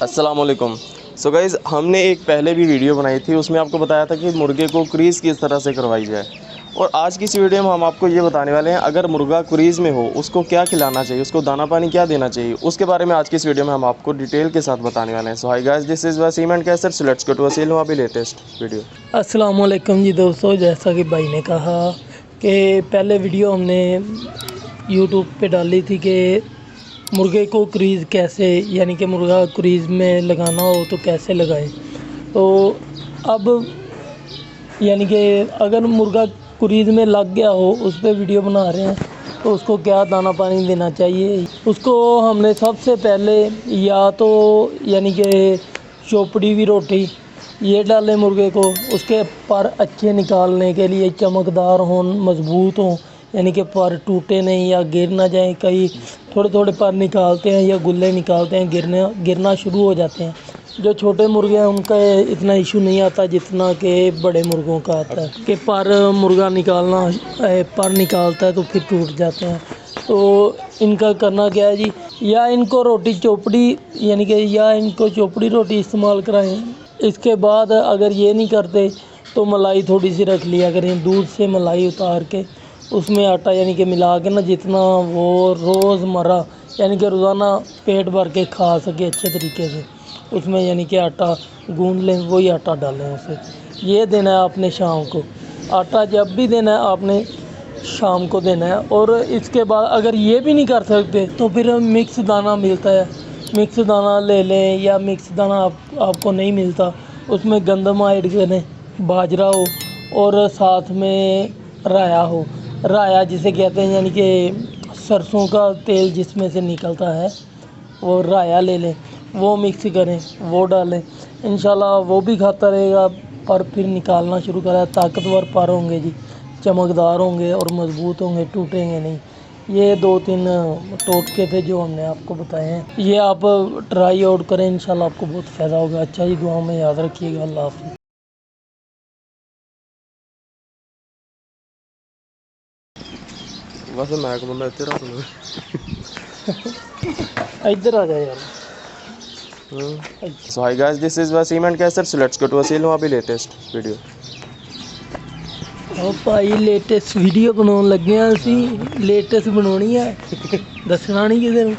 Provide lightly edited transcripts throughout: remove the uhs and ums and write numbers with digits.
السلام علیکم. So guys ہم نے ایک پہلے بھی ویڈیو بنائی تھی, اس میں آپ کو بتایا تھا کہ مرغے کو کریز کس طرح سے کروائی جائے, اور آج کی اس ویڈیو میں ہم آپ کو یہ بتانے والے ہیں اگر مرغا کریز میں ہو اس کو کیا کھلانا چاہیے, اس کو دانہ پانی کیا دینا چاہیے, اس کے بارے میں آج کی اس ویڈیو میں ہم آپ کو ڈیٹیل کے ساتھ بتانے والے ہیں. So hi guys, this is Waseem and Kaiser, so let's go to Waseem ابھی لیٹسٹ ویڈیو. السلام علیکم جی دوستو. جیسا کہ بھائی نے کہا کہ پہلے ویڈیو ہم نے یوٹیوب پہ ڈالی تھی کہ مرغے کو کریز کیسے, یعنی کہ مرغا کریز میں لگانا ہو تو کیسے لگائیں. تو اب یعنی کہ اگر مرغا کریز میں لگ گیا ہو اس پہ ویڈیو بنا رہے ہیں تو اس کو کیا دانہ پانی دینا چاہیے. اس کو ہم نے سب سے پہلے یا تو یعنی کہ چوپڑی ہوئی روٹی یہ ڈالیں مرغے کو, اس کے پر اچھے نکالنے کے لیے چمکدار ہوں, مضبوط ہوں, یعنی کہ پر ٹوٹے نہیں یا گر نہ جائیں. کئی تھوڑے تھوڑے پر نکالتے ہیں یا گلے نکالتے ہیں, گرنا شروع ہو جاتے ہیں. جو چھوٹے مرغے ہیں ان کا اتنا ایشو نہیں آتا جتنا کہ بڑے مرغوں کا آتا ہے کہ پر مرغا نکالتا ہے تو پھر ٹوٹ جاتے ہیں. تو ان کا کرنا کیا ہے جی, یا ان کو روٹی چوپڑی یعنی کہ یا ان کو چوپڑی روٹی استعمال کرائیں. اس کے بعد اگر یہ نہیں کرتے تو ملائی تھوڑی سی رکھ لیا کریں, دودھ سے ملائی اتار کے اس میں آٹا یعنی کہ ملا کے نا, جتنا وہ روز مرہ یعنی کہ روزانہ پیٹ بھر کے کھا سکے اچھے طریقے سے, اس میں یعنی کہ آٹا گوندھ لیں, وہی آٹا ڈالیں اسے. یہ دینا ہے آپ نے شام کو, آٹا جب بھی دینا ہے آپ نے شام کو دینا ہے. اور اس کے بعد اگر یہ بھی نہیں کر سکتے تو پھر مکس دانہ ملتا ہے, مکس دانہ لے لیں, یا مکس دانہ آپ کو نہیں ملتا اس میں گندم ایڈ کریں, باجرا ہو اور ساتھ میں رایا ہو. رایا جسے کہتے ہیں یعنی کہ سرسوں کا تیل جس میں سے نکلتا ہے, وہ رایا لے لیں, وہ مکس کریں, وہ ڈالیں. انشاءاللہ وہ بھی کھاتا رہے گا. پر پھر نکالنا شروع کرا, طاقتور پر ہوں گے جی, چمکدار ہوں گے اور مضبوط ہوں گے, ٹوٹیں گے نہیں. یہ 2-3 ٹوٹکے تھے جو ہم نے آپ کو بتائے ہیں, یہ آپ ٹرائی آؤٹ کریں, انشاءاللہ آپ کو بہت فائدہ ہوگا. اچھا جی, دعاؤں میں یاد رکھیے گا. اللہ حافظ. ویسے میں بندہ اتنے رکھ ادھر آ جائے یار. So hi guys, this is Waseem and Kaiser, so let's go to Waseem ابھی لیٹسٹ ویڈیو. اور بھائی لیٹسٹ ویڈیو بناਉਣ ਲੱਗੇ ਆ ਅਸੀਂ. لیٹسٹ ਬਣਾਉਣੀ ਆ, ਦੱਸਣਾ ਨਹੀਂ ਕਿਸੇ ਨੂੰ.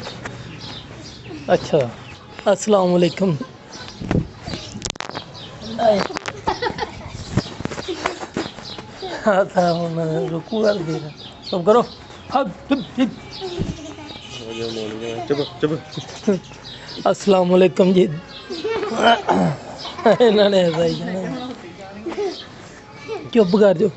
ਅੱਛਾ, السلام علیکم. ہاں تھا رکو کر دے رہا, سب کرو. السلام علیکم جی. انہوں نے ایسا ہی کہنا, چپ کر جو.